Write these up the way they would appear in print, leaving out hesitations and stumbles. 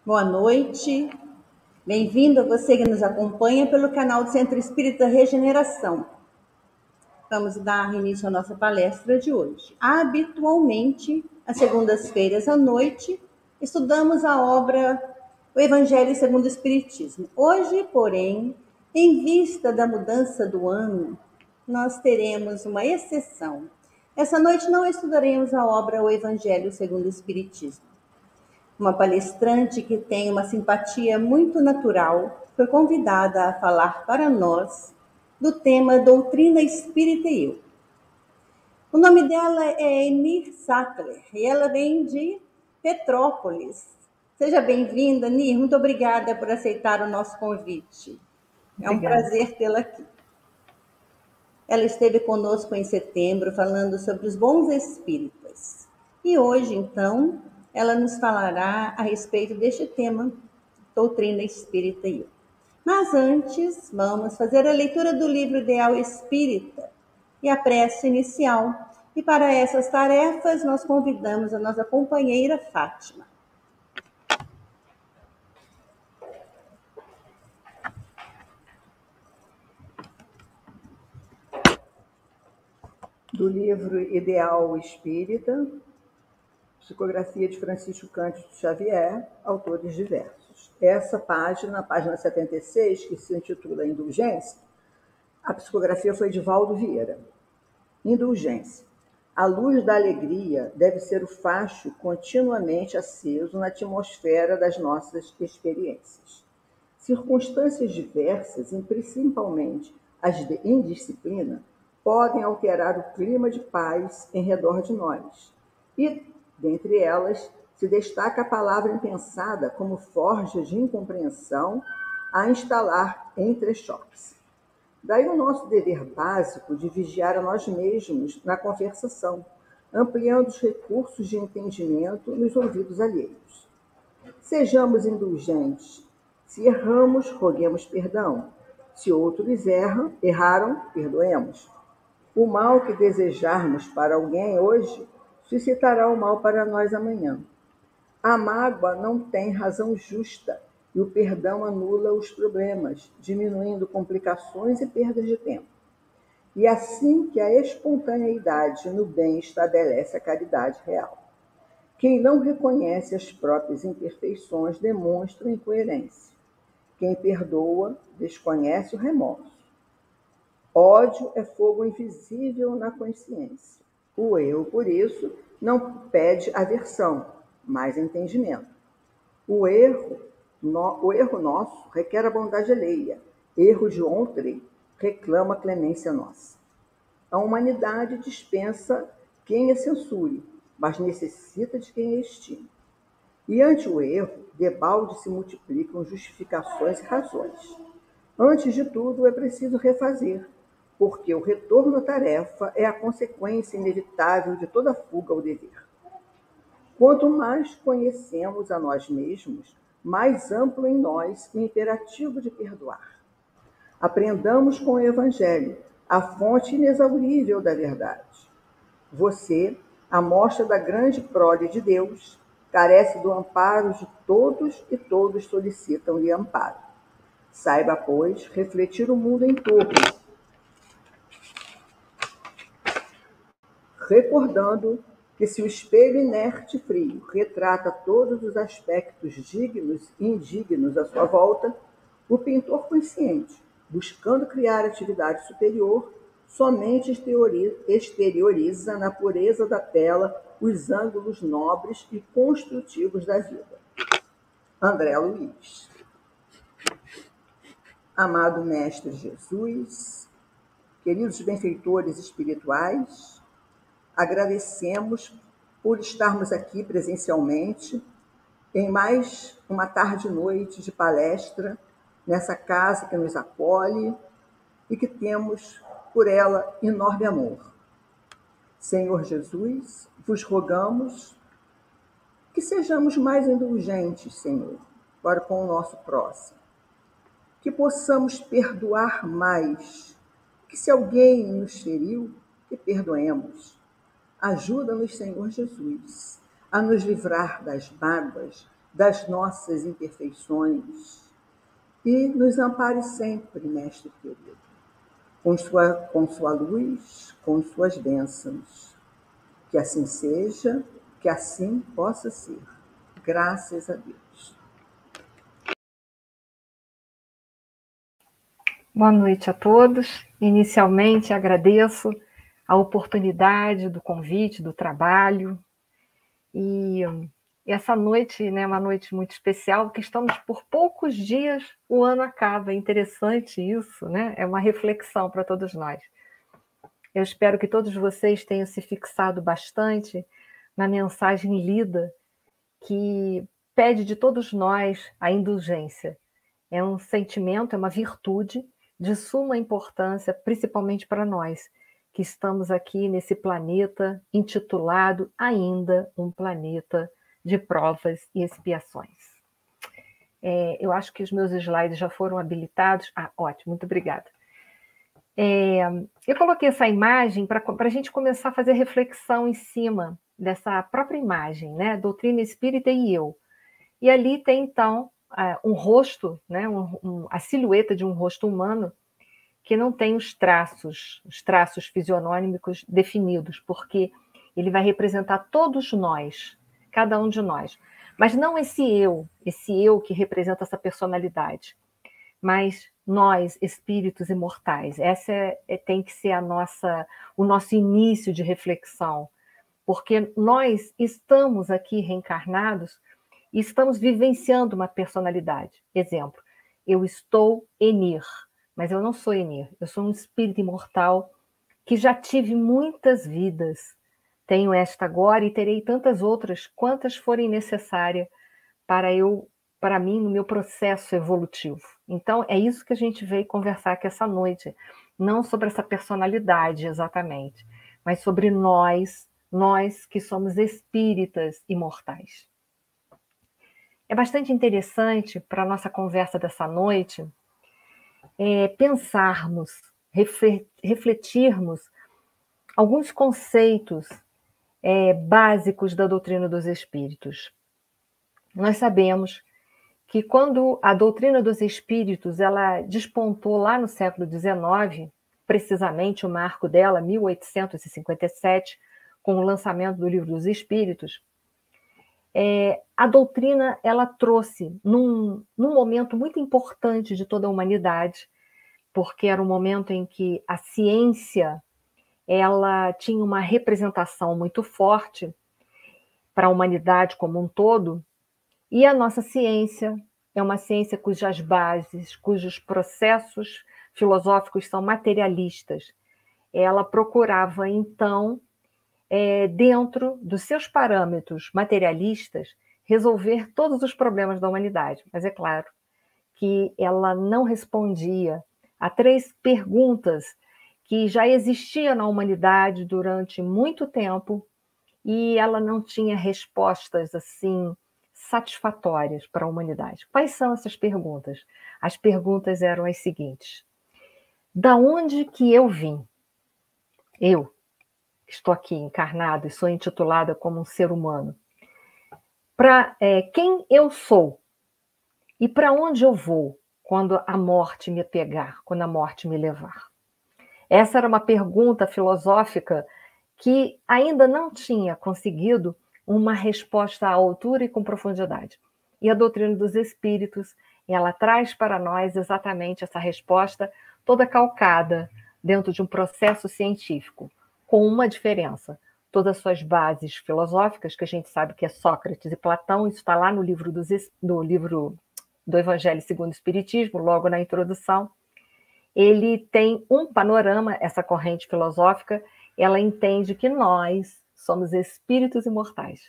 Boa noite, bem-vindo a você que nos acompanha pelo canal do Centro Espírita Regeneração. Vamos dar início à nossa palestra de hoje. Habitualmente, às segundas-feiras à noite, estudamos a obra O Evangelho segundo o Espiritismo. Hoje, porém, em vista da mudança do ano, nós teremos uma exceção. Essa noite não estudaremos a obra O Evangelho segundo o Espiritismo. Uma palestrante que tem uma simpatia muito natural foi convidada a falar para nós do tema Doutrina Espírita e Eu. O nome dela é Enir Sattler e ela vem de Petrópolis. Seja bem-vinda, Enir. Muito obrigada por aceitar o nosso convite. É um prazer tê-la aqui. Ela esteve conosco em setembro falando sobre os bons espíritas. E hoje, então, ela nos falará a respeito deste tema, Doutrina Espírita e Eu. Mas antes, vamos fazer a leitura do livro Ideal Espírita e a prece inicial. E para essas tarefas, nós convidamos a nossa companheira Fátima. Do livro Ideal Espírita, psicografia de Francisco Cândido Xavier, autores diversos. Essa página, página 76, que se intitula Indulgência, a psicografia foi de Valdo Vieira. Indulgência. A luz da alegria deve ser o facho continuamente aceso na atmosfera das nossas experiências. Circunstâncias diversas, e principalmente as de indisciplina, podem alterar o clima de paz em redor de nós. E, dentre elas, se destaca a palavra impensada como forja de incompreensão a instalar entre choques. Daí o nosso dever básico de vigiar a nós mesmos na conversação, ampliando os recursos de entendimento nos ouvidos alheios. Sejamos indulgentes. Se erramos, roguemos perdão. Se outros erraram, perdoemos. O mal que desejarmos para alguém hoje suscitará o mal para nós amanhã. A mágoa não tem razão justa e o perdão anula os problemas, diminuindo complicações e perdas de tempo. E assim que a espontaneidade no bem estabelece a caridade real. Quem não reconhece as próprias imperfeições demonstra incoerência. Quem perdoa desconhece o remorso. Ódio é fogo invisível na consciência. O erro, por isso, não pede aversão, mas entendimento. O erro nosso requer a bondade alheia. Erro de ontem reclama a clemência nossa. A humanidade dispensa quem a censure, mas necessita de quem a estime. E ante o erro, debalde se multiplicam justificações e razões. Antes de tudo, é preciso refazer, porque o retorno à tarefa é a consequência inevitável de toda fuga ao dever. Quanto mais conhecemos a nós mesmos, mais amplo em nós o imperativo de perdoar. Aprendamos com o Evangelho, a fonte inexaurível da verdade. Você, a mostra da grande prole de Deus, carece do amparo de todos e todos solicitam-lhe amparo. Saiba, pois, refletir o mundo em torno, recordando que se o espelho inerte e frio retrata todos os aspectos dignos e indignos à sua volta, o pintor consciente, buscando criar atividade superior, somente exterioriza na pureza da tela os ângulos nobres e construtivos da vida. André Luiz. Amado Mestre Jesus, queridos benfeitores espirituais, agradecemos por estarmos aqui presencialmente em mais uma tarde e noite de palestra nessa casa que nos acolhe e que temos por ela enorme amor. Senhor Jesus, vos rogamos que sejamos mais indulgentes, Senhor, para com o nosso próximo. Que possamos perdoar mais, que se alguém nos feriu, que perdoemos. Ajuda-nos, Senhor Jesus, a nos livrar das mágoas, das nossas imperfeições e nos ampare sempre, Mestre querido, com sua luz, com suas bênçãos. Que assim seja, que assim possa ser. Graças a Deus. Boa noite a todos. Inicialmente, agradeço a oportunidade do convite, do trabalho. E essa noite, né, é uma noite muito especial, porque estamos por poucos dias, o ano acaba. É interessante isso, né? É uma reflexão para todos nós. Eu espero que todos vocês tenham se fixado bastante na mensagem lida, que pede de todos nós a indulgência. É um sentimento, é uma virtude de suma importância, principalmente para nós, que estamos aqui nesse planeta intitulado ainda um planeta de provas e expiações. Eu acho que os meus slides já foram habilitados. Ótimo, muito obrigada. Eu coloquei essa imagem para a gente começar a fazer reflexão em cima dessa própria imagem, né? Doutrina espírita e eu. E ali tem, então, um rosto, né? A silhueta de um rosto humano que não tem os traços fisionômicos definidos, porque ele vai representar todos nós, cada um de nós. Mas não esse eu que representa essa personalidade, mas nós, espíritos imortais. Essa tem que ser o nosso início de reflexão, porque nós estamos aqui reencarnados e estamos vivenciando uma personalidade. Exemplo, eu estou Enir, mas eu não sou Enir, eu sou um espírito imortal que já tive muitas vidas. Tenho esta agora e terei tantas outras quantas forem necessárias para mim, no meu processo evolutivo. Então, é isso que a gente veio conversar aqui essa noite. Não sobre essa personalidade exatamente, mas sobre nós que somos espíritas imortais. É bastante interessante para a nossa conversa dessa noite pensarmos, refletirmos alguns conceitos básicos da doutrina dos espíritos. Nós sabemos que quando a doutrina dos espíritos ela despontou lá no século XIX, precisamente o marco dela, 1857, com o lançamento do Livro dos Espíritos, a doutrina ela trouxe num momento muito importante de toda a humanidade, porque era um momento em que a ciência ela tinha uma representação muito forte para a humanidade como um todo, e a nossa ciência é uma ciência cujas bases, cujos processos filosóficos são materialistas. Ela procurava, então, dentro dos seus parâmetros materialistas, resolver todos os problemas da humanidade. Mas é claro que ela não respondia a 3 perguntas que já existiam na humanidade durante muito tempo e ela não tinha respostas assim satisfatórias para a humanidade. Quais são essas perguntas? As perguntas eram as seguintes: da onde que eu vim? Eu estou aqui encarnado e sou intitulada como um ser humano. Para quem eu sou e para onde eu vou quando a morte me pegar, quando a morte me levar? Essa era uma pergunta filosófica que ainda não tinha conseguido uma resposta à altura e com profundidade. E a doutrina dos espíritos, ela traz para nós exatamente essa resposta toda calcada dentro de um processo científico, com uma diferença. Todas as suas bases filosóficas, que a gente sabe que é Sócrates e Platão, isso está lá no livro do Evangelho segundo o Espiritismo, logo na introdução. Ele tem um panorama, essa corrente filosófica, ela entende que nós somos espíritos imortais.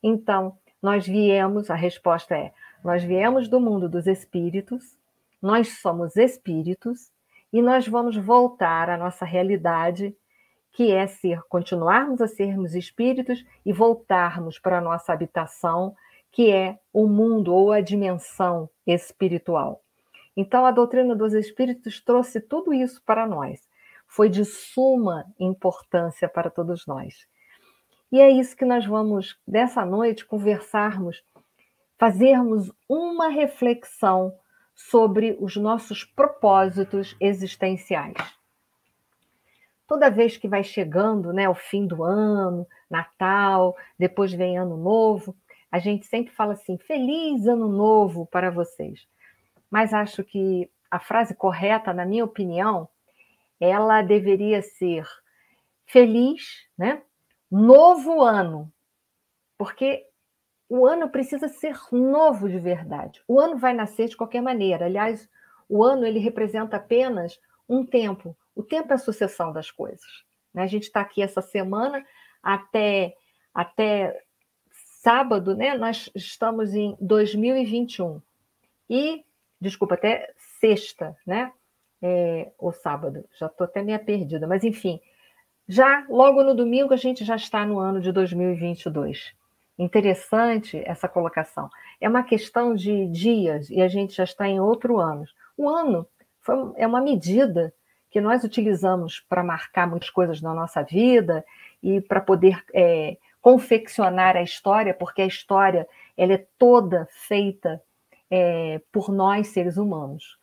Então, a resposta é, nós viemos do mundo dos espíritos, nós somos espíritos, e nós vamos voltar à nossa realidade, que é continuarmos a sermos espíritos e voltarmos para a nossa habitação, que é o mundo ou a dimensão espiritual. Então, a doutrina dos espíritos trouxe tudo isso para nós. Foi de suma importância para todos nós. E é isso que nós vamos, dessa noite, conversarmos fazermos uma reflexão sobre os nossos propósitos existenciais. Toda vez que vai chegando, né, o fim do ano, Natal, depois vem Ano Novo, a gente sempre fala assim, feliz Ano Novo para vocês. Mas acho que a frase correta, na minha opinião, ela deveria ser feliz, né? Novo ano, porque o ano precisa ser novo de verdade. O ano vai nascer de qualquer maneira. Aliás, o ano ele representa apenas um tempo. O tempo é a sucessão das coisas. Né? A gente está aqui essa semana até sábado, né? Nós estamos em 2021. Desculpa, até sexta, né? Ou sábado, já estou até meio perdida, mas enfim, já logo no domingo a gente já está no ano de 2022. Interessante essa colocação. É uma questão de dias e a gente já está em outro ano. O ano é uma medida que nós utilizamos para marcar muitas coisas na nossa vida e para poder confeccionar a história, porque a história ela é toda feita por nós, seres humanos.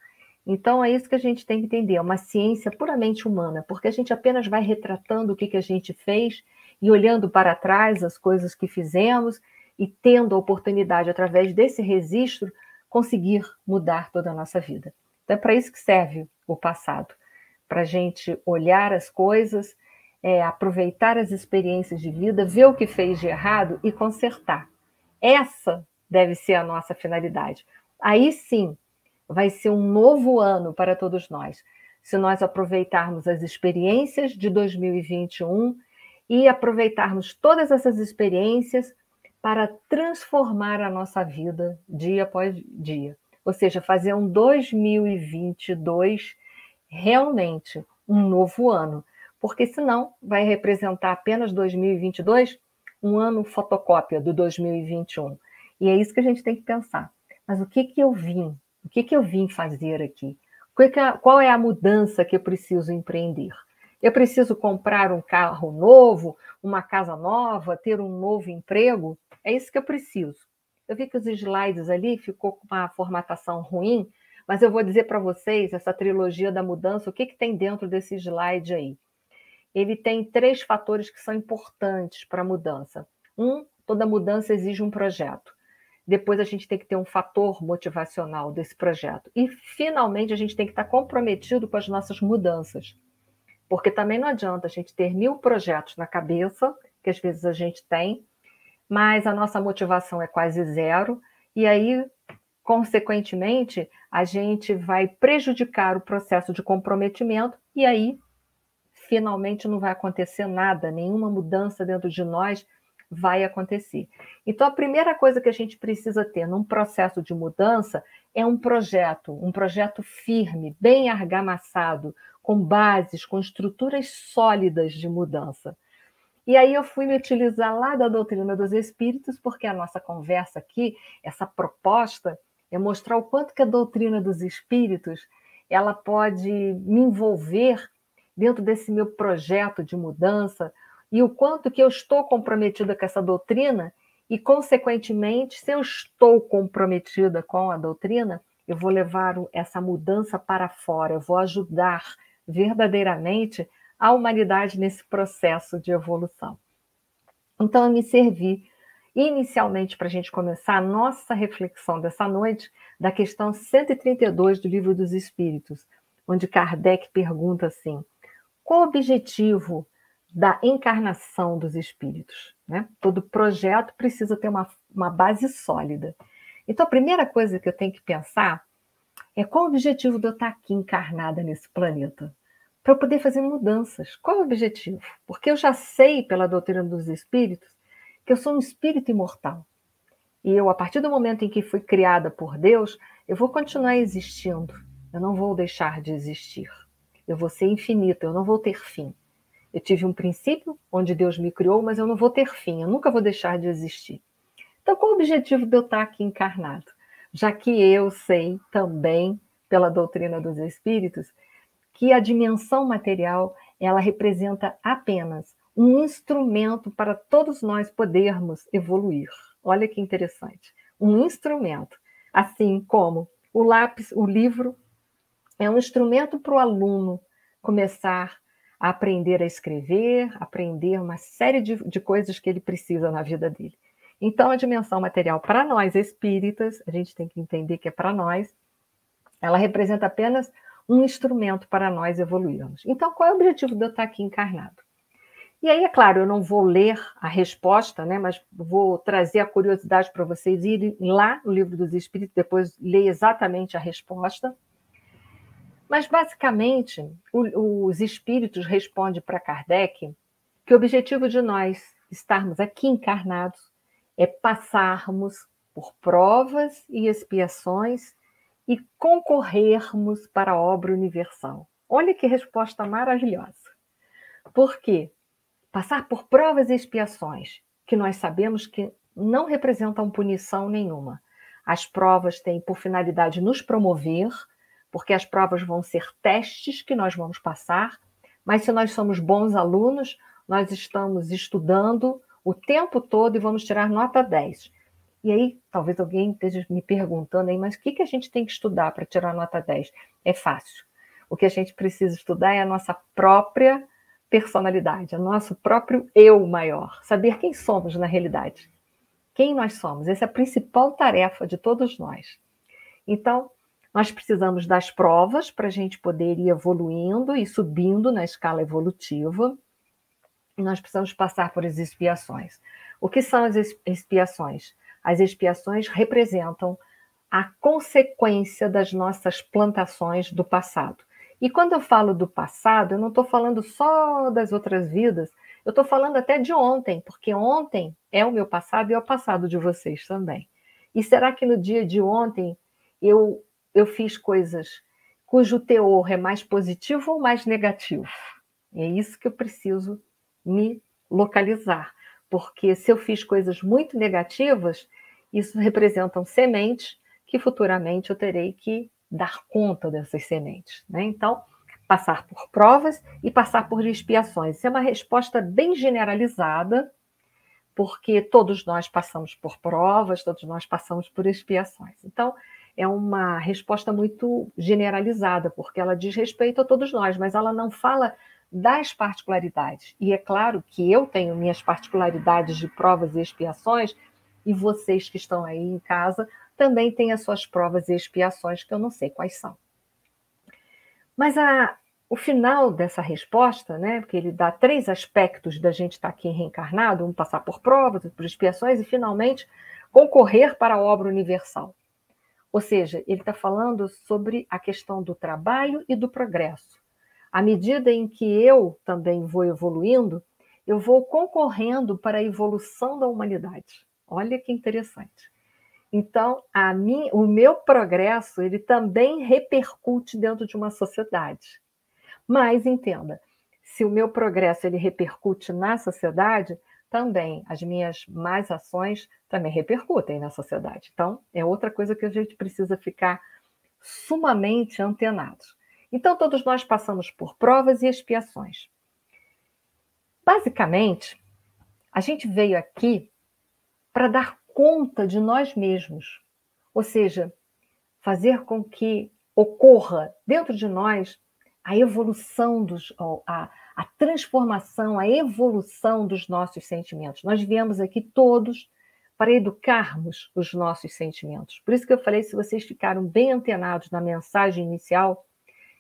Então, é isso que a gente tem que entender, é uma ciência puramente humana, porque a gente apenas vai retratando o que a gente fez e olhando para trás as coisas que fizemos e tendo a oportunidade, através desse registro, conseguir mudar toda a nossa vida. Então, é para isso que serve o passado, para a gente olhar as coisas, aproveitar as experiências de vida, ver o que fez de errado e consertar. Essa deve ser a nossa finalidade. Aí sim, vai ser um novo ano para todos nós, se nós aproveitarmos as experiências de 2021 e aproveitarmos todas essas experiências para transformar a nossa vida dia após dia. Ou seja, fazer um 2022 realmente um novo ano, porque senão vai representar apenas 2022 um ano fotocópia do 2021. E é isso que a gente tem que pensar. Mas o que eu vim? O que eu vim fazer aqui? Qual é a mudança que eu preciso empreender? Eu preciso comprar um carro novo, uma casa nova, ter um novo emprego? É isso que eu preciso. Eu vi que os slides ali ficou com uma formatação ruim, mas eu vou dizer para vocês, essa trilogia da mudança, o que tem dentro desse slide aí? Ele tem 3 fatores que são importantes para a mudança. Toda mudança exige um projeto. Depois a gente tem que ter um fator motivacional desse projeto. E, finalmente, a gente tem que estar comprometido com as nossas mudanças. Porque também não adianta a gente ter 1000 projetos na cabeça, que às vezes a gente tem, mas a nossa motivação é quase zero, e aí, consequentemente, a gente vai prejudicar o processo de comprometimento, e aí, finalmente, não vai acontecer nada, nenhuma mudança dentro de nós vai acontecer. Então, a primeira coisa que a gente precisa ter num processo de mudança é um projeto firme, bem argamassado, com bases, com estruturas sólidas de mudança. E aí eu fui me utilizar lá da doutrina dos espíritos, porque a nossa conversa aqui, essa proposta, é mostrar o quanto que a doutrina dos espíritos ela pode me envolver dentro desse meu projeto de mudança, e o quanto que eu estou comprometida com essa doutrina, e, consequentemente, se eu estou comprometida com a doutrina, eu vou levar essa mudança para fora, eu vou ajudar verdadeiramente a humanidade nesse processo de evolução. Então, eu me servi, inicialmente, para a gente começar a nossa reflexão dessa noite, da questão 132 do Livro dos Espíritos, onde Kardec pergunta assim, qual o objetivo da encarnação dos espíritos? Né? Todo projeto precisa ter uma base sólida. Então, a primeira coisa que eu tenho que pensar é qual o objetivo de eu estar aqui encarnada nesse planeta? Para eu poder fazer mudanças. Qual é o objetivo? Porque eu já sei, pela doutrina dos espíritos, que eu sou um espírito imortal. E eu, a partir do momento em que fui criada por Deus, eu vou continuar existindo. Eu não vou deixar de existir. Eu vou ser infinita, eu não vou ter fim. Eu tive um princípio onde Deus me criou, mas eu não vou ter fim, eu nunca vou deixar de existir. Então, qual o objetivo de eu estar aqui encarnado? Já que eu sei também, pela doutrina dos espíritos, que a dimensão material, ela representa apenas um instrumento para todos nós podermos evoluir. Olha que interessante. um instrumento. Assim como o lápis, o livro, é um instrumento para o aluno começar a aprender a escrever, aprender uma série de coisas que ele precisa na vida dele. Então, a dimensão material para nós espíritas, a gente tem que entender que é para nós, ela representa apenas um instrumento para nós evoluirmos. Então, qual é o objetivo de eu estar aqui encarnado? E aí, é claro, eu não vou ler a resposta, né, mas vou trazer a curiosidade para vocês irem lá no Livro dos Espíritos, depois ler exatamente a resposta. Mas, basicamente, os espíritos respondem para Kardec que o objetivo de nós estarmos aqui encarnados é passarmos por provas e expiações e concorrermos para a obra universal. Olha que resposta maravilhosa. Por quê? Passar por provas e expiações, que nós sabemos que não representam punição nenhuma. As provas têm por finalidade nos promover, porque as provas vão ser testes que nós vamos passar, mas se nós somos bons alunos, nós estamos estudando o tempo todo e vamos tirar nota 10. E aí, talvez alguém esteja me perguntando aí, mas o que a gente tem que estudar para tirar nota 10? É fácil. O que a gente precisa estudar é a nossa própria personalidade, o nosso próprio eu maior, saber quem somos na realidade, quem nós somos. Essa é a principal tarefa de todos nós. Então, nós precisamos das provas para a gente poder ir evoluindo e subindo na escala evolutiva. E nós precisamos passar por as expiações. O que são as expiações? As expiações representam a consequência das nossas plantações do passado. E quando eu falo do passado, eu não estou falando só das outras vidas, eu estou falando até de ontem, porque ontem é o meu passado e é o passado de vocês também. E será que no dia de ontem eu fiz coisas cujo teor é mais positivo ou mais negativo? É isso que eu preciso me localizar, porque se eu fiz coisas muito negativas, isso representam sementes que futuramente eu terei que dar conta dessas sementes, né? Então, passar por provas e passar por expiações. Isso é uma resposta bem generalizada, porque todos nós passamos por provas, todos nós passamos por expiações. Então, é uma resposta muito generalizada, porque ela diz respeito a todos nós, mas ela não fala das particularidades. E é claro que eu tenho minhas particularidades de provas e expiações, e vocês que estão aí em casa também têm as suas provas e expiações, que eu não sei quais são. Mas o final dessa resposta, né, porque ele dá 3 aspectos da gente estar aqui reencarnado, passar por provas, por expiações e, finalmente, concorrer para a obra universal. Ou seja, ele está falando sobre a questão do trabalho e do progresso. À medida em que eu também vou evoluindo, eu vou concorrendo para a evolução da humanidade. Olha que interessante. Então, o meu progresso, ele também repercute dentro de uma sociedade. Mas, entenda, se o meu progresso ele repercute na sociedade, também as minhas más ações também repercutem na sociedade. Então, é outra coisa que a gente precisa ficar sumamente antenados. Então, todos nós passamos por provas e expiações. Basicamente, a gente veio aqui para dar conta de nós mesmos, ou seja, fazer com que ocorra dentro de nós a evolução, a transformação, a evolução dos nossos sentimentos. Nós viemos aqui todos para educarmos os nossos sentimentos. Por isso que eu falei, se vocês ficaram bem antenados na mensagem inicial,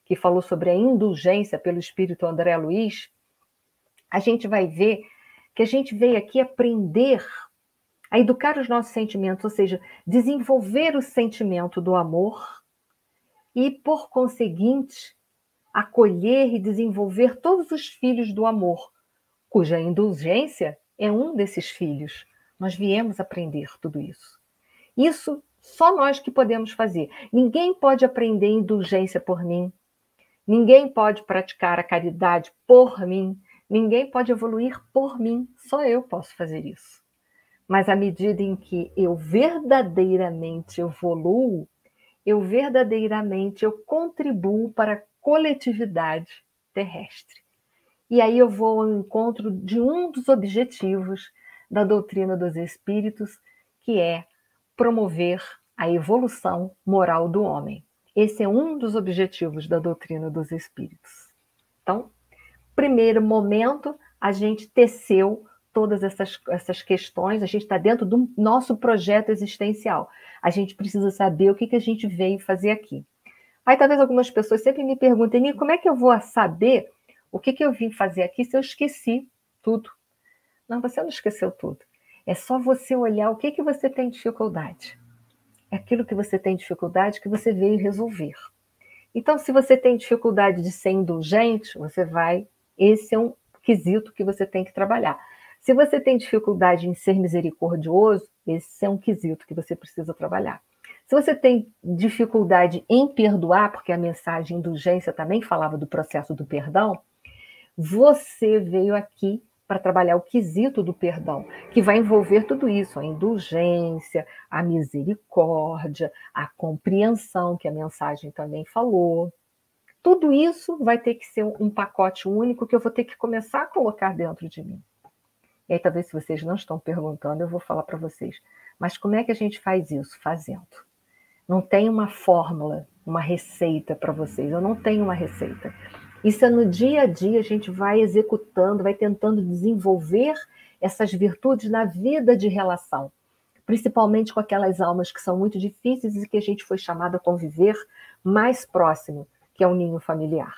que falou sobre a indulgência pelo Espírito André Luiz, a gente vai ver que a gente veio aqui aprender a educar os nossos sentimentos, ou seja, desenvolver o sentimento do amor e, por conseguinte, acolher e desenvolver todos os filhos do amor, cuja indulgência é um desses filhos. Nós viemos aprender tudo isso. Isso só nós que podemos fazer. Ninguém pode aprender indulgência por mim. Ninguém pode praticar a caridade por mim. Ninguém pode evoluir por mim. Só eu posso fazer isso. Mas à medida em que eu verdadeiramente evoluo, eu verdadeiramente contribuo para a coletividade terrestre. E aí eu vou ao encontro de um dos objetivos da doutrina dos espíritos, que é promover a evolução moral do homem. Esse é um dos objetivos da doutrina dos espíritos. Então, primeiro momento, a gente teceu todas essas questões, a gente está dentro do nosso projeto existencial. A gente precisa saber o que a gente veio fazer aqui. Aí talvez algumas pessoas sempre me perguntem, como é que eu vou saber o que eu vim fazer aqui se eu esqueci tudo? Não, você não esqueceu tudo. É só você olhar o que você tem dificuldade. É aquilo que você tem dificuldade que você veio resolver. Então, se você tem dificuldade de ser indulgente, você vai... Esse é um quesito que você tem que trabalhar. Se você tem dificuldade em ser misericordioso, esse é um quesito que você precisa trabalhar. Se você tem dificuldade em perdoar, porque a mensagem indulgência também falava do processo do perdão, você veio aqui para trabalhar o quesito do perdão, que vai envolver tudo isso, a indulgência, a misericórdia, a compreensão, que a mensagem também falou. Tudo isso vai ter que ser um pacote único que eu vou ter que começar a colocar dentro de mim. E aí, talvez, se vocês não estão perguntando, eu vou falar para vocês. Mas como é que a gente faz isso? Fazendo. Não tem uma fórmula, uma receita para vocês. Eu não tenho uma receita. Isso é no dia a dia, a gente vai executando, vai tentando desenvolver essas virtudes na vida de relação. Principalmente com aquelas almas que são muito difíceis e que a gente foi chamado a conviver mais próximo, que é o ninho familiar.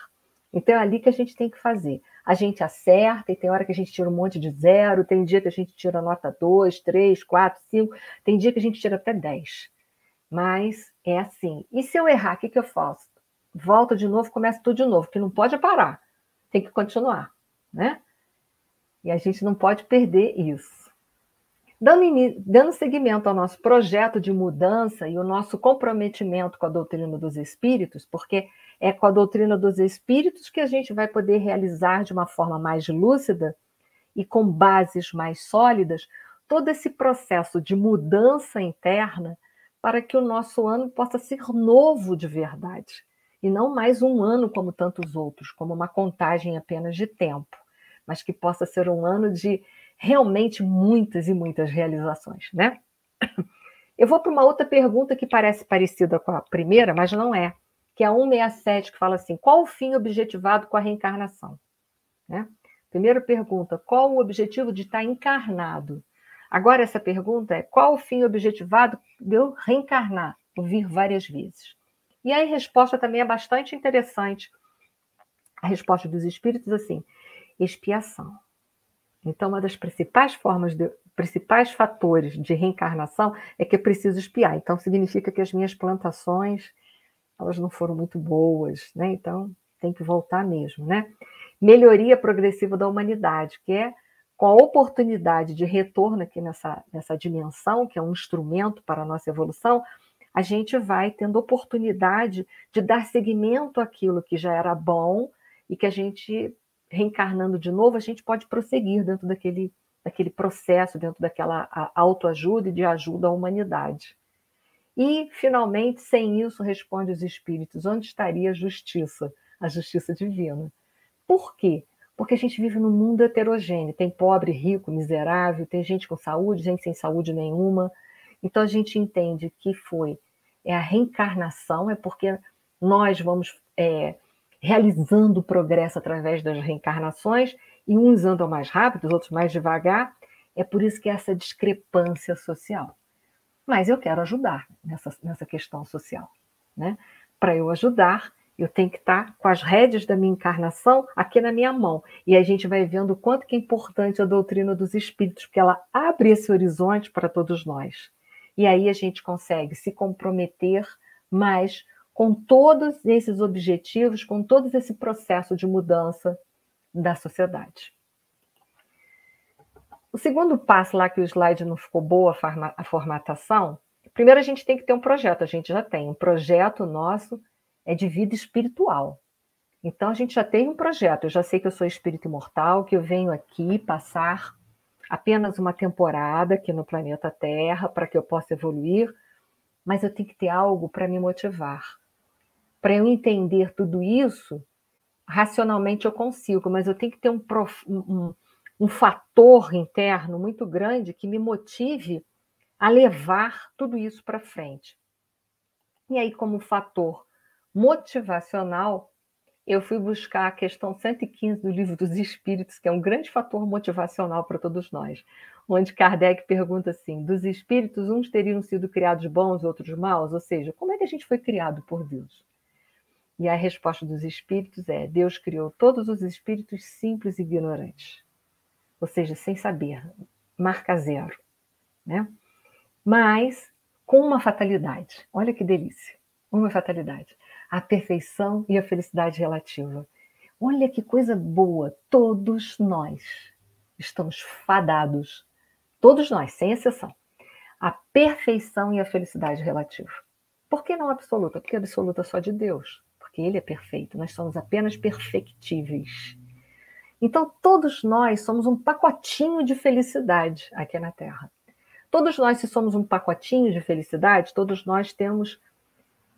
Então é ali que a gente tem que fazer. A gente acerta e tem hora que a gente tira um monte de 0, tem dia que a gente tira nota 2, 3, 4, 5, tem dia que a gente tira até 10. Mas é assim. E se eu errar, o que eu faço? Volto de novo, começo tudo de novo, que não pode parar. Tem que continuar, né? E a gente não pode perder isso. Dando seguimento ao nosso projeto de mudança e o nosso comprometimento com a doutrina dos espíritos, porque é com a doutrina dos espíritos que a gente vai poder realizar de uma forma mais lúcida e com bases mais sólidas todo esse processo de mudança interna para que o nosso ano possa ser novo de verdade. E não mais um ano como tantos outros, como uma contagem apenas de tempo, mas que possa ser um ano de realmente muitas e muitas realizações, né? Eu vou para uma outra pergunta que parece parecida com a primeira, mas não é, que é a 167, que fala assim, qual o fim objetivado com a reencarnação? Né? Primeira pergunta, qual o objetivo de estar encarnado? Agora essa pergunta é, qual o fim objetivado de eu reencarnar, vir várias vezes? E aí a resposta também é bastante interessante. A resposta dos espíritos, assim, expiação. Então, uma das principais principais fatores de reencarnação é que eu preciso expiar. Então, significa que as minhas plantações, elas não foram muito boas, né? Então, tem que voltar mesmo, né? Melhoria progressiva da humanidade, que é com a oportunidade de retorno aqui nessa dimensão, que é um instrumento para a nossa evolução, a gente vai tendo oportunidade de dar seguimento àquilo que já era bom e que a gente, reencarnando de novo, a gente pode prosseguir dentro daquele processo, dentro daquela autoajuda e de ajuda à humanidade. E, finalmente, sem isso, responde os espíritos, onde estaria a justiça divina? Por quê? Porque a gente vive num mundo heterogêneo, tem pobre, rico, miserável, tem gente com saúde, gente sem saúde nenhuma. Então a gente entende que a reencarnação, é porque nós vamos realizando o progresso através das reencarnações, e uns andam mais rápido, os outros mais devagar, é por isso que é essa discrepância social. Mas eu quero ajudar nessa questão social, né? Para eu ajudar, eu tenho que estar com as rédeas da minha encarnação aqui na minha mão. E a gente vai vendo o quanto que é importante a doutrina dos espíritos, porque ela abre esse horizonte para todos nós. E aí a gente consegue se comprometer mais com todos esses objetivos, com todo esse processo de mudança da sociedade. O segundo passo lá, que o slide não ficou boa, a formatação, primeiro a gente tem que ter um projeto, a gente já tem. Um projeto nosso é de vida espiritual. Então a gente já tem um projeto, eu já sei que eu sou espírito imortal, que eu venho aqui passar apenas uma temporada aqui no planeta Terra para que eu possa evoluir, mas eu tenho que ter algo para me motivar. Para eu entender tudo isso, racionalmente eu consigo, mas eu tenho que ter um fator interno muito grande que me motive a levar tudo isso para frente. E aí, como fator motivacional, eu fui buscar a questão 115 do Livro dos Espíritos, que é um grande fator motivacional para todos nós, onde Kardec pergunta assim: dos espíritos, uns teriam sido criados bons, outros maus? Ou seja, como é que a gente foi criado por Deus? E a resposta dos espíritos é: Deus criou todos os espíritos simples e ignorantes, ou seja, sem saber, marca zero, né? Mas com uma fatalidade. Olha que delícia, uma fatalidade: a perfeição e a felicidade relativa. Olha que coisa boa, todos nós estamos fadados, todos nós, sem exceção, a perfeição e a felicidade relativa. Por que não absoluta? Porque absoluta é só de Deus, porque Ele é perfeito, nós somos apenas perfectíveis. Então, todos nós somos um pacotinho de felicidade aqui na Terra. Todos nós, se somos um pacotinho de felicidade, todos nós temos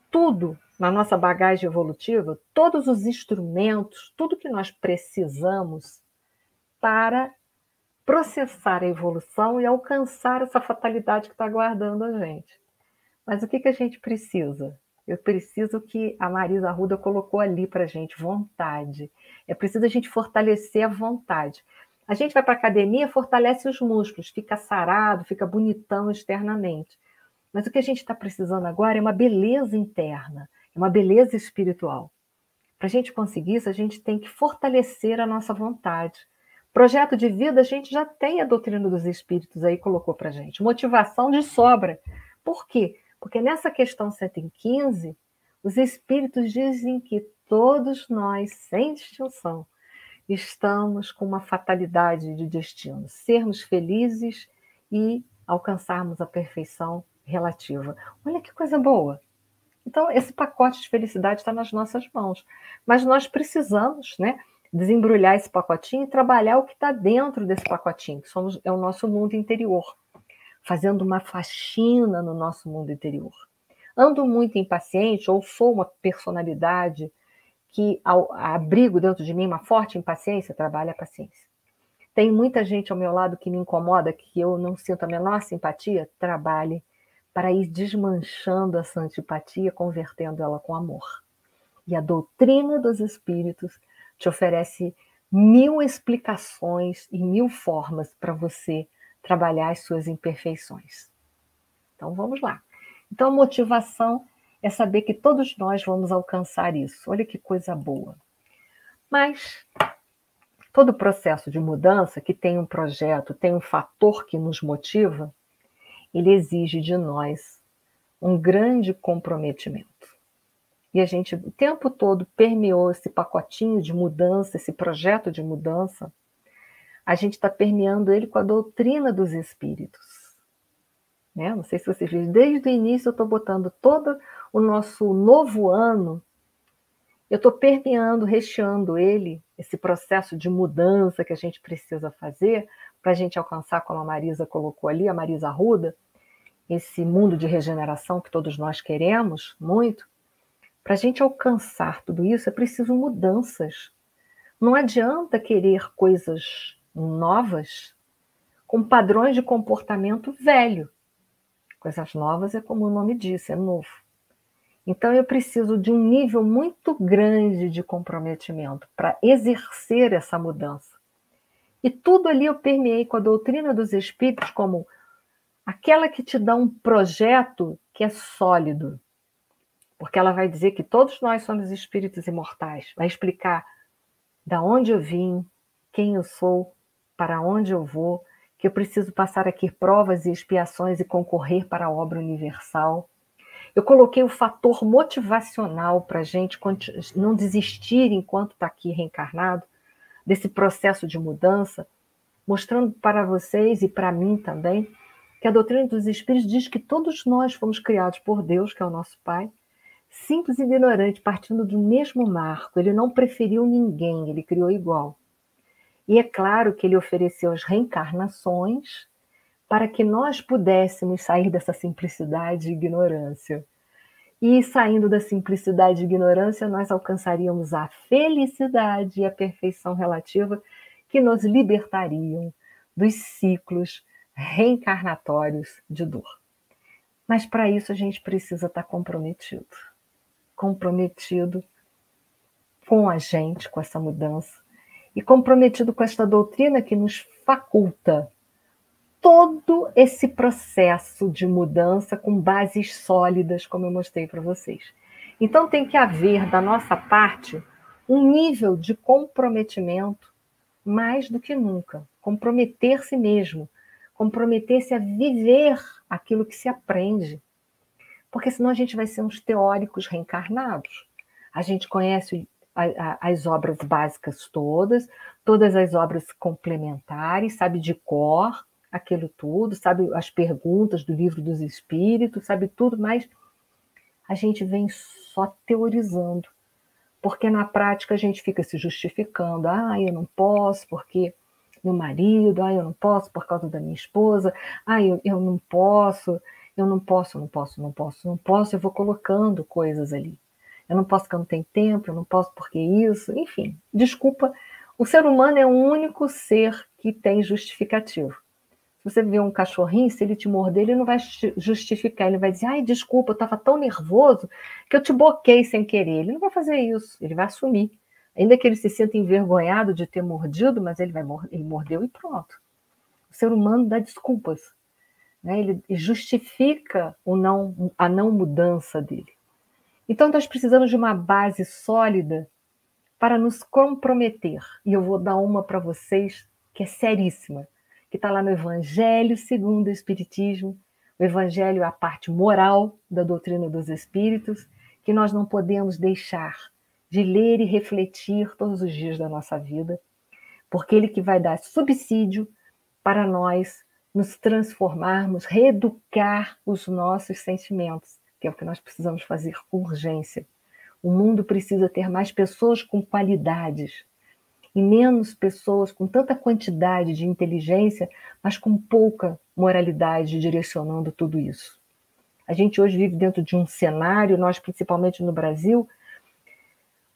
tudo na nossa bagagem evolutiva, todos os instrumentos, tudo que nós precisamos para processar a evolução e alcançar essa fatalidade que está aguardando a gente. Mas o que a gente precisa? Eu preciso que a Marisa Arruda colocou ali para a gente: vontade. É preciso a gente fortalecer a vontade. A gente vai para a academia, fortalece os músculos, fica sarado, fica bonitão externamente. Mas o que a gente está precisando agora é uma beleza interna, é uma beleza espiritual. Para a gente conseguir isso, a gente tem que fortalecer a nossa vontade. Projeto de vida, a gente já tem a doutrina dos espíritos aí, colocou para a gente. Motivação de sobra. Por quê? Porque nessa questão 115, os espíritos dizem que todos nós, sem distinção, estamos com uma fatalidade de destino: sermos felizes e alcançarmos a perfeição relativa. Olha que coisa boa! Então, esse pacote de felicidade está nas nossas mãos. Mas nós precisamos, né, desembrulhar esse pacotinho e trabalhar o que está dentro desse pacotinho, que é o nosso mundo interior, fazendo uma faxina no nosso mundo interior. Ando muito impaciente, ou sou uma personalidade que abrigo dentro de mim uma forte impaciência? Trabalhe a paciência. Tem muita gente ao meu lado que me incomoda, que eu não sinto a menor simpatia? Trabalhe para ir desmanchando essa antipatia, convertendo ela com amor. E a doutrina dos espíritos te oferece 1000 explicações e 1000 formas para você trabalhar as suas imperfeições. Então vamos lá. Então a motivação é saber que todos nós vamos alcançar isso. Olha que coisa boa. Mas todo processo de mudança que tem um projeto, tem um fator que nos motiva, ele exige de nós um grande comprometimento. E a gente o tempo todo permeou esse pacotinho de mudança, esse projeto de mudança. A gente está permeando ele com a doutrina dos espíritos. Né? Não sei se vocês viram, desde o início eu estou botando todo o nosso novo ano, eu estou permeando, recheando ele, esse processo de mudança que a gente precisa fazer para a gente alcançar, como a Marisa colocou ali, a Marisa Arruda, esse mundo de regeneração que todos nós queremos muito. Para a gente alcançar tudo isso, é preciso mudanças. Não adianta querer coisas novas com padrões de comportamento velho. Coisas novas é como o nome diz, é novo. Então eu preciso de um nível muito grande de comprometimento para exercer essa mudança. E tudo ali eu permeei com a doutrina dos espíritos como aquela que te dá um projeto que é sólido. Porque ela vai dizer que todos nós somos espíritos imortais. Vai explicar da onde eu vim, quem eu sou, para onde eu vou, que eu preciso passar aqui provas e expiações e concorrer para a obra universal. Eu coloquei o fator motivacional para a gente não desistir enquanto está aqui reencarnado, desse processo de mudança, mostrando para vocês e para mim também, que a doutrina dos espíritos diz que todos nós fomos criados por Deus, que é o nosso Pai, simples e ignorante, partindo do mesmo marco. Ele não preferiu ninguém, ele criou igual. E é claro que ele ofereceu as reencarnações para que nós pudéssemos sair dessa simplicidade e ignorância. E saindo da simplicidade e ignorância, nós alcançaríamos a felicidade e a perfeição relativa que nos libertariam dos ciclos reencarnatórios de dor. Mas para isso a gente precisa estar comprometido com a gente, com essa mudança, e comprometido com esta doutrina que nos faculta todo esse processo de mudança com bases sólidas, como eu mostrei para vocês. Então tem que haver, da nossa parte, um nível de comprometimento mais do que nunca. Comprometer-se mesmo. Comprometer-se a viver aquilo que se aprende. Porque senão a gente vai ser uns teóricos reencarnados. A gente conhece as obras básicas todas as obras complementares, sabe de cor aquilo tudo, sabe as perguntas do Livro dos Espíritos, sabe tudo, mas a gente vem só teorizando. Porque na prática a gente fica se justificando. Eu não posso porque meu marido, eu não posso por causa da minha esposa, eu não posso, eu vou colocando coisas ali. Eu não posso porque eu não tenho tempo, eu não posso porque isso, enfim, desculpa. O ser humano é o único ser que tem justificativo. Se você vê um cachorrinho, se ele te morder, ele não vai justificar, ele vai dizer, desculpa, eu estava tão nervoso que eu te boquei sem querer. Ele não vai fazer isso, ele vai assumir. Ainda que ele se sinta envergonhado de ter mordido, mas ele mordeu e pronto. O ser humano dá desculpas, né? Ele justifica a não mudança dele. Então, nós precisamos de uma base sólida para nos comprometer. E eu vou dar uma para vocês que é seríssima, que está lá no Evangelho segundo o Espiritismo. O Evangelho é a parte moral da doutrina dos Espíritos, que nós não podemos deixar de ler e refletir todos os dias da nossa vida, porque ele que vai dar subsídio para nós nos transformarmos, reeducar os nossos sentimentos, que é o que nós precisamos fazer com urgência. O mundo precisa ter mais pessoas com qualidades e menos pessoas com tanta quantidade de inteligência, mas com pouca moralidade direcionando tudo isso. A gente hoje vive dentro de um cenário, nós principalmente no Brasil,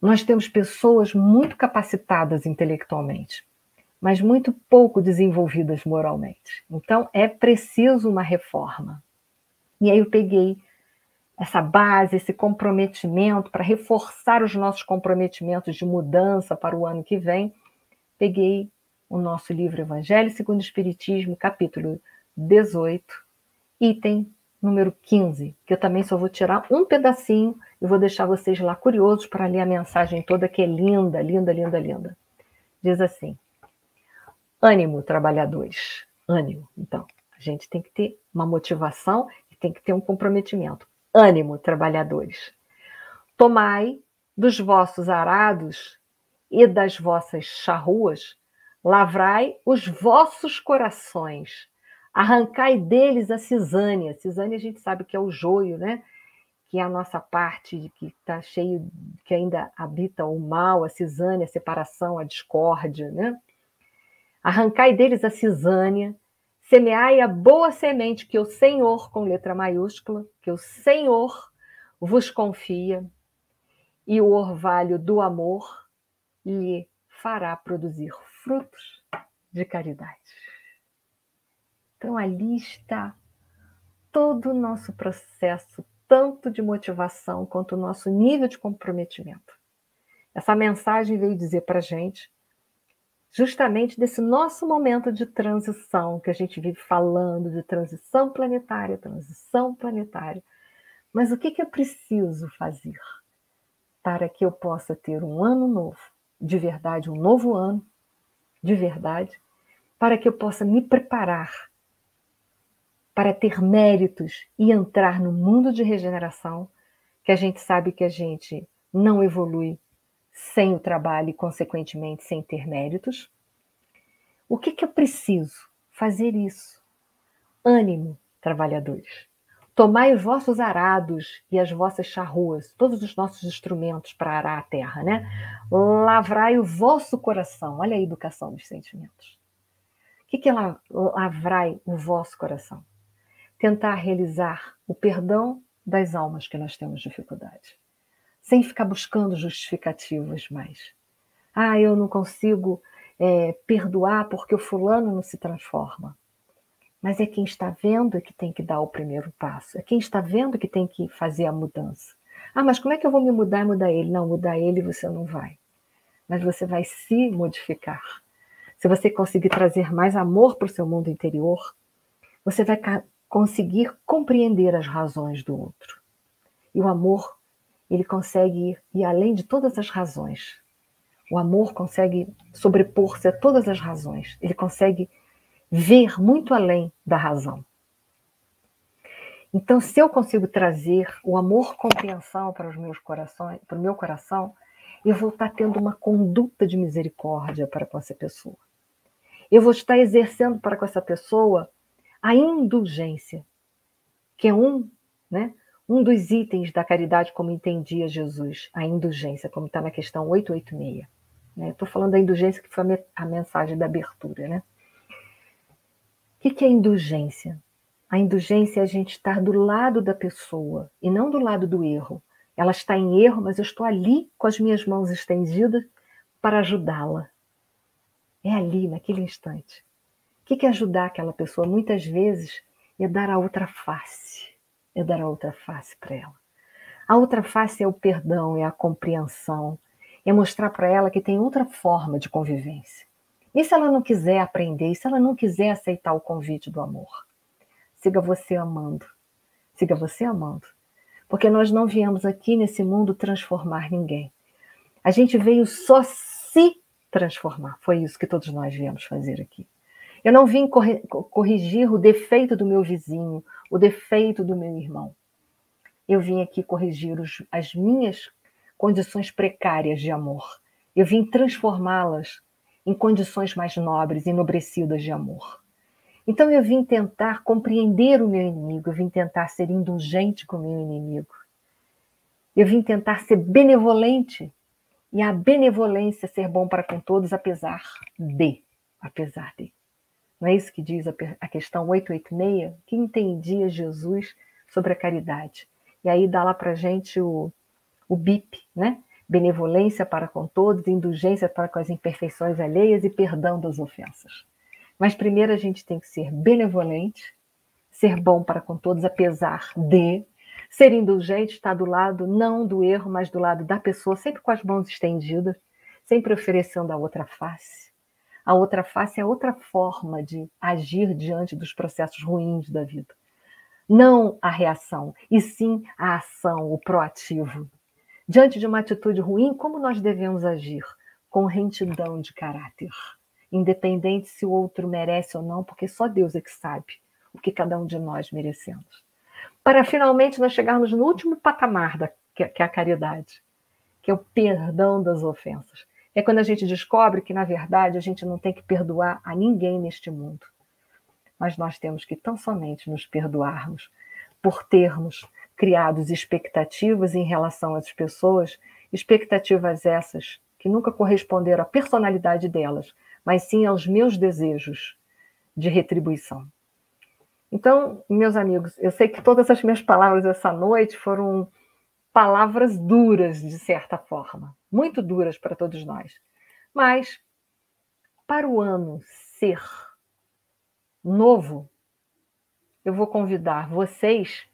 nós temos pessoas muito capacitadas intelectualmente, mas muito pouco desenvolvidas moralmente. Então, é preciso uma reforma. E aí eu peguei essa base, esse comprometimento, para reforçar os nossos comprometimentos de mudança para o ano que vem, peguei o nosso livro Evangelho segundo o Espiritismo, capítulo 18, item número 15, que eu também só vou tirar um pedacinho e vou deixar vocês lá curiosos para ler a mensagem toda, que é linda, linda, linda, linda. Diz assim: ânimo, trabalhadores, ânimo. Então, a gente tem que ter uma motivação e tem que ter um comprometimento. Ânimo, trabalhadores. Tomai dos vossos arados e das vossas charruas, lavrai os vossos corações, arrancai deles a cisânia. Cisânia a gente sabe que é o joio, né? Que é a nossa parte que está cheio, que ainda habita o mal, a cisânia, a separação, a discórdia, né? Arrancai deles a cisânia, semeai a boa semente que o Senhor, com letra maiúscula, que o Senhor vos confia, e o orvalho do amor lhe fará produzir frutos de caridade. Então, ali está todo o nosso processo, tanto de motivação quanto o nosso nível de comprometimento. Essa mensagem veio dizer para a gente justamente desse nosso momento de transição, que a gente vive falando de transição planetária. Mas o que eu preciso fazer para que eu possa ter um ano novo, de verdade, um novo ano, de verdade, para que eu possa me preparar para ter méritos e entrar no mundo de regeneração, que a gente sabe que a gente não evolui sem o trabalho e, consequentemente, sem ter méritos. O que eu preciso? Fazer isso. Ânimo, trabalhadores. Tomai os vossos arados e as vossas charruas, todos os nossos instrumentos para arar a terra, né? Lavrai o vosso coração. Olha a educação dos sentimentos. O que é lavrai o vosso coração? Tentar realizar o perdão das almas que nós temos dificuldade, sem ficar buscando justificativas mais. Eu não consigo perdoar porque o fulano não se transforma. Mas é quem está vendo é que tem que dar o primeiro passo. É quem está vendo que tem que fazer a mudança. Ah, mas como é que eu vou me mudar e mudar ele? Não, mudar ele você não vai. Mas você vai se modificar. Se você conseguir trazer mais amor para o seu mundo interior, você vai conseguir compreender as razões do outro. E o amor, ele consegue ir além de todas as razões. O amor consegue sobrepor-se a todas as razões. Ele consegue ver muito além da razão. Então, se eu consigo trazer o amor compreensão para os meus corações, para o meu coração, eu vou estar tendo uma conduta de misericórdia para com essa pessoa. Eu vou estar exercendo para com essa pessoa a indulgência, que é um dos itens da caridade como entendia Jesus, a indulgência, como está na questão 886. Estou falando da indulgência, que foi a mensagem da abertura. Né? O que é indulgência? A indulgência é a gente estar do lado da pessoa e não do lado do erro. Ela está em erro, mas eu estou ali com as minhas mãos estendidas para ajudá-la. É ali, naquele instante. O que é ajudar aquela pessoa? Muitas vezes é dar a outra face. É dar a outra face para ela. A outra face é o perdão, é a compreensão, é mostrar para ela que tem outra forma de convivência. E se ela não quiser aprender, e se ela não quiser aceitar o convite do amor? Siga você amando. Siga você amando. Porque nós não viemos aqui nesse mundo transformar ninguém. A gente veio só se transformar. Foi isso que todos nós viemos fazer aqui. Eu não vim corrigir o defeito do meu vizinho, o defeito do meu irmão. Eu vim aqui corrigir as minhas condições precárias de amor. Eu vim transformá-las em condições mais nobres, enobrecidas de amor. Então eu vim tentar compreender o meu inimigo, eu vim tentar ser indulgente com o meu inimigo. Eu vim tentar ser benevolente, e a benevolência ser bom para com todos, apesar de. Não é isso que diz a questão 886? Que entendia Jesus sobre a caridade? E aí dá lá para a gente o BIP, né? Benevolência para com todos, indulgência para com as imperfeições alheias e perdão das ofensas. Mas primeiro a gente tem que ser benevolente, ser bom para com todos, apesar de ser indulgente, estar do lado não do erro, mas do lado da pessoa, sempre com as mãos estendidas, sempre oferecendo a outra face. A outra face é outra forma de agir diante dos processos ruins da vida. Não a reação, e sim a ação, o proativo. Diante de uma atitude ruim, como nós devemos agir? Com retidão de caráter. Independente se o outro merece ou não, porque só Deus é que sabe o que cada um de nós merecemos. Para finalmente nós chegarmos no último patamar, que é a caridade, que é o perdão das ofensas. É quando a gente descobre que, na verdade, a gente não tem que perdoar a ninguém neste mundo. Mas nós temos que tão somente nos perdoarmos por termos criado expectativas em relação às pessoas, expectativas essas que nunca corresponderam à personalidade delas, mas sim aos meus desejos de retribuição. Então, meus amigos, eu sei que todas as minhas palavras essa noite foram palavras duras, de certa forma, muito duras para todos nós. Mas, para o ano ser novo, eu vou convidar vocês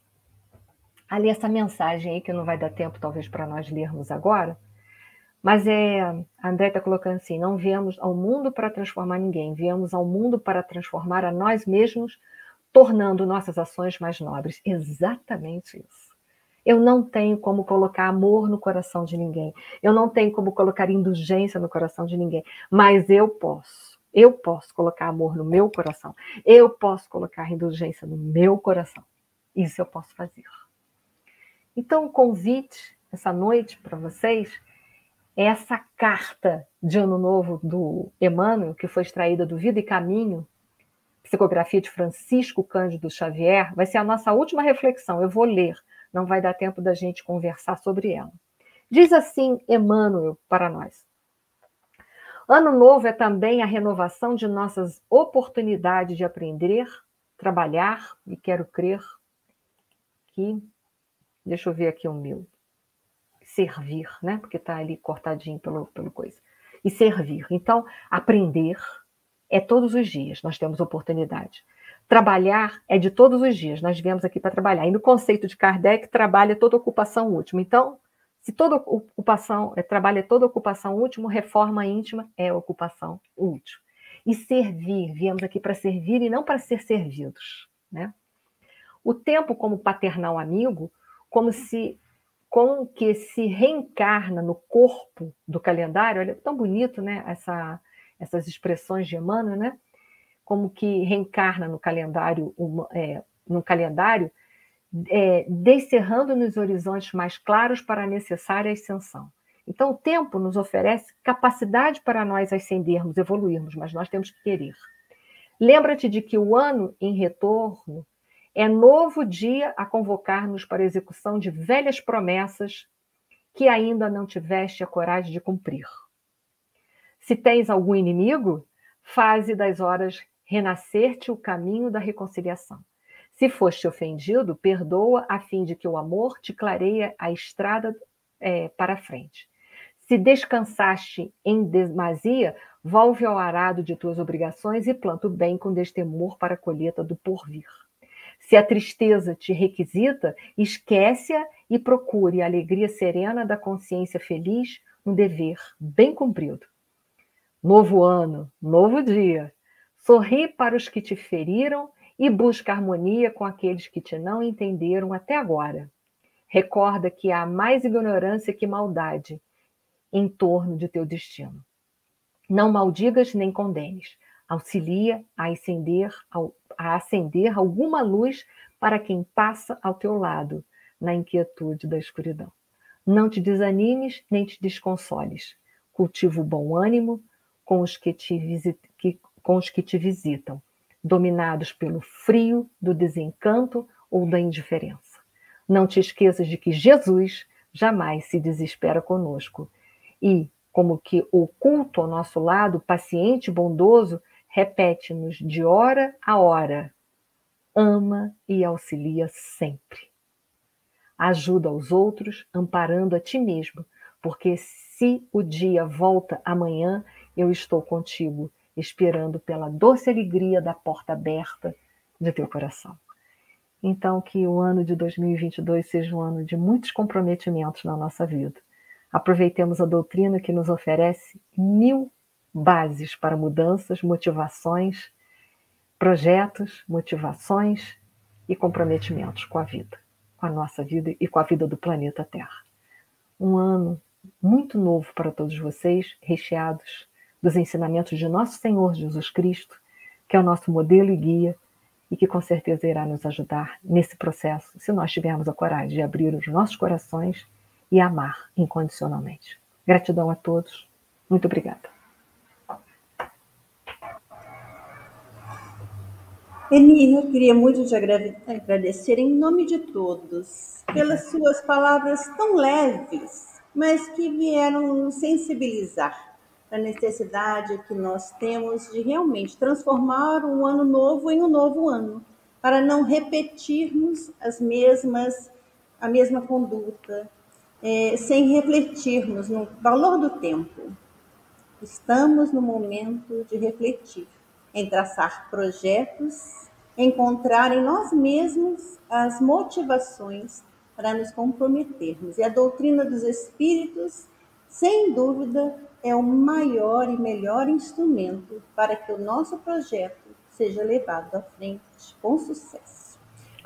a ler essa mensagem aí, que não vai dar tempo, talvez, para nós lermos agora, mas a André está colocando assim: não viemos ao mundo para transformar ninguém, viemos ao mundo para transformar a nós mesmos, tornando nossas ações mais nobres. Exatamente isso. Eu não tenho como colocar amor no coração de ninguém, eu não tenho como colocar indulgência no coração de ninguém, mas eu posso colocar amor no meu coração, eu posso colocar indulgência no meu coração. Isso eu posso fazer. Então, o convite essa noite para vocês é essa carta de Ano Novo do Emmanuel, que foi extraída do Vida e Caminho, psicografia de Francisco Cândido Xavier. Vai ser a nossa última reflexão, eu vou ler, não vai dar tempo da gente conversar sobre ela. Diz assim Emmanuel para nós: Ano Novo é também a renovação de nossas oportunidades de aprender, trabalhar, e quero crer que... Deixa eu ver aqui o meu. Servir, né? Porque está ali cortadinho pelo coisa. E servir. Então, aprender é todos os dias, nós temos oportunidade. trabalhar é de todos os dias, nós viemos aqui para trabalhar. E no conceito de Kardec, trabalho é toda ocupação útil. Então, se toda ocupação, trabalho é toda ocupação útil, reforma íntima é ocupação útil. E servir, viemos aqui para servir e não para ser servidos, né? O tempo como paternal amigo, como que se reencarna no corpo do calendário, olha, tão bonito, né? Essas expressões de Emmanuel, né? Como que reencarna no calendário, descerrando nos horizontes mais claros para a necessária ascensão. Então, o tempo nos oferece capacidade para nós ascendermos, evoluirmos, mas nós temos que querer. Lembra-te de que o ano em retorno é novo dia a convocar-nos para a execução de velhas promessas que ainda não tiveste a coragem de cumprir. Se tens algum inimigo, faze das horas renascer-te o caminho da reconciliação. Se foste ofendido, perdoa a fim de que o amor te clareie a estrada para a frente. Se descansaste em demasia, volve ao arado de tuas obrigações e planta o bem com destemor para a colheita do porvir. Se a tristeza te requisita, esquece-a e procure a alegria serena da consciência feliz no dever bem cumprido. Novo ano, novo dia. Sorri para os que te feriram e busca harmonia com aqueles que te não entenderam até agora. Recorda que há mais ignorância que maldade em torno de teu destino. Não maldigas nem condenes. Auxilia a acender alguma luz para quem passa ao teu lado na inquietude da escuridão. Não te desanimes nem te desconsoles. Cultiva o bom ânimo com os que te visitam, dominados pelo frio do desencanto ou da indiferença. Não te esqueças de que Jesus jamais se desespera conosco e, como que oculto ao nosso lado, paciente e bondoso, repete-nos de hora a hora: ama e auxilia sempre. Ajuda aos outros, amparando a ti mesmo, porque se o dia volta amanhã, eu estou contigo, esperando pela doce alegria da porta aberta de teu coração. Então, que o ano de 2022 seja um ano de muitos comprometimentos na nossa vida. Aproveitemos a doutrina que nos oferece 1000 bases para mudanças, motivações, projetos, motivações e comprometimentos com a vida, com a nossa vida e com a vida do planeta Terra. Um ano muito novo para todos vocês, recheados dos ensinamentos de nosso Senhor Jesus Cristo, que é o nosso modelo e guia e que com certeza irá nos ajudar nesse processo, se nós tivermos a coragem de abrir os nossos corações e amar incondicionalmente. Gratidão a todos. Muito obrigada. Eni, eu queria muito te agradecer em nome de todos pelas suas palavras tão leves, mas que vieram nos sensibilizar para a necessidade que nós temos de realmente transformar um ano novo em um novo ano, para não repetirmos a mesma conduta, sem refletirmos no valor do tempo. Estamos no momento de refletir, em traçar projetos, encontrar em nós mesmos as motivações para nos comprometermos. E a doutrina dos espíritos, sem dúvida, é o maior e melhor instrumento para que o nosso projeto seja levado à frente com sucesso.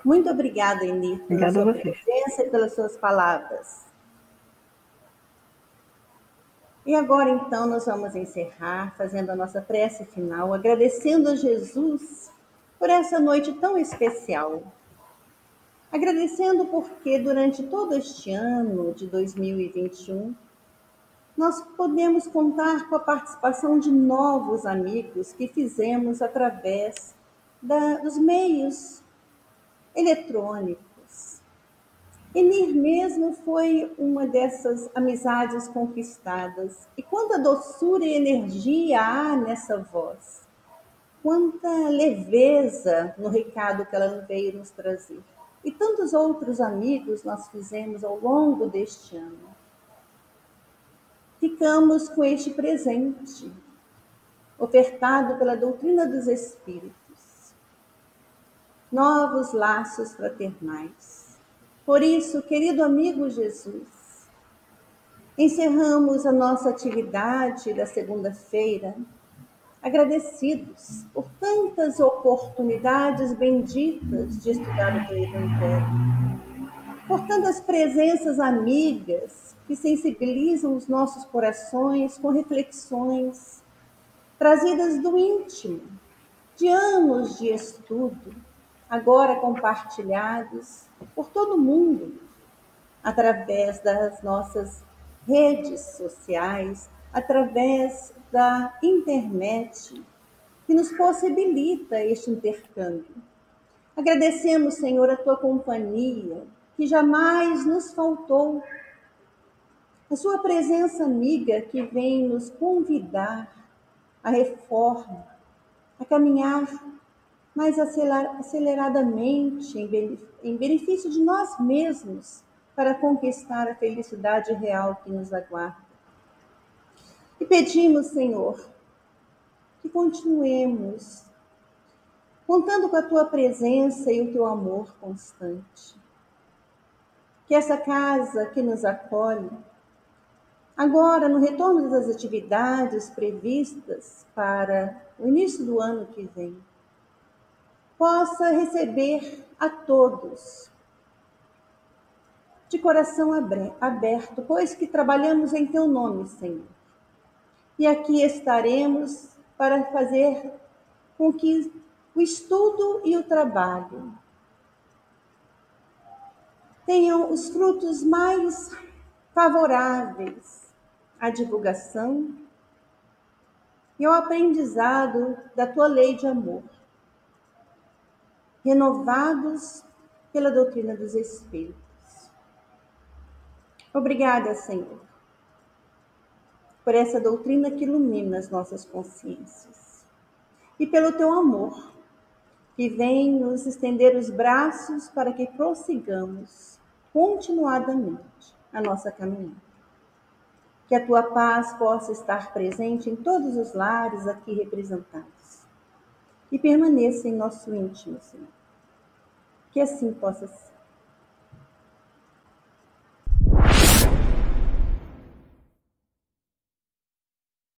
Muito obrigada, Eni, pela sua presença e pelas suas palavras. E agora, então, nós vamos encerrar fazendo a nossa prece final, agradecendo a Jesus por essa noite tão especial. Agradecendo porque durante todo este ano de 2021, nós podemos contar com a participação de novos amigos que fizemos através dos meios eletrônicos. Enir mesmo foi uma dessas amizades conquistadas. E quanta doçura e energia há nessa voz. Quanta leveza no recado que ela veio nos trazer. E tantos outros amigos nós fizemos ao longo deste ano. Ficamos com este presente, ofertado pela doutrina dos Espíritos. novos laços fraternais. Por isso, querido amigo Jesus, encerramos a nossa atividade da segunda-feira agradecidos por tantas oportunidades benditas de estudar o teu Evangelho, por tantas presenças amigas que sensibilizam os nossos corações com reflexões trazidas do íntimo, de anos de estudo, agora compartilhados por todo mundo, através das nossas redes sociais, através da internet, que nos possibilita este intercâmbio. Agradecemos, Senhor, a tua companhia, que jamais nos faltou, a sua presença amiga que vem nos convidar à reforma, a caminhar mais aceleradamente em benefício de nós mesmos para conquistar a felicidade real que nos aguarda. E pedimos, Senhor, que continuemos contando com a tua presença e o teu amor constante. Que essa casa que nos acolhe, agora no retorno das atividades previstas para o início do ano que vem, possa receber a todos de coração aberto, pois que trabalhamos em teu nome, Senhor. E aqui estaremos para fazer com que o estudo e o trabalho tenham os frutos mais favoráveis à divulgação e ao aprendizado da tua lei de amor, renovados pela doutrina dos Espíritos. Obrigada, Senhor, por essa doutrina que ilumina as nossas consciências e pelo teu amor, que vem nos estender os braços para que prossigamos continuadamente a nossa caminhada. Que a tua paz possa estar presente em todos os lares aqui representados e permaneça em nosso íntimo, Senhor. Que assim possa ser.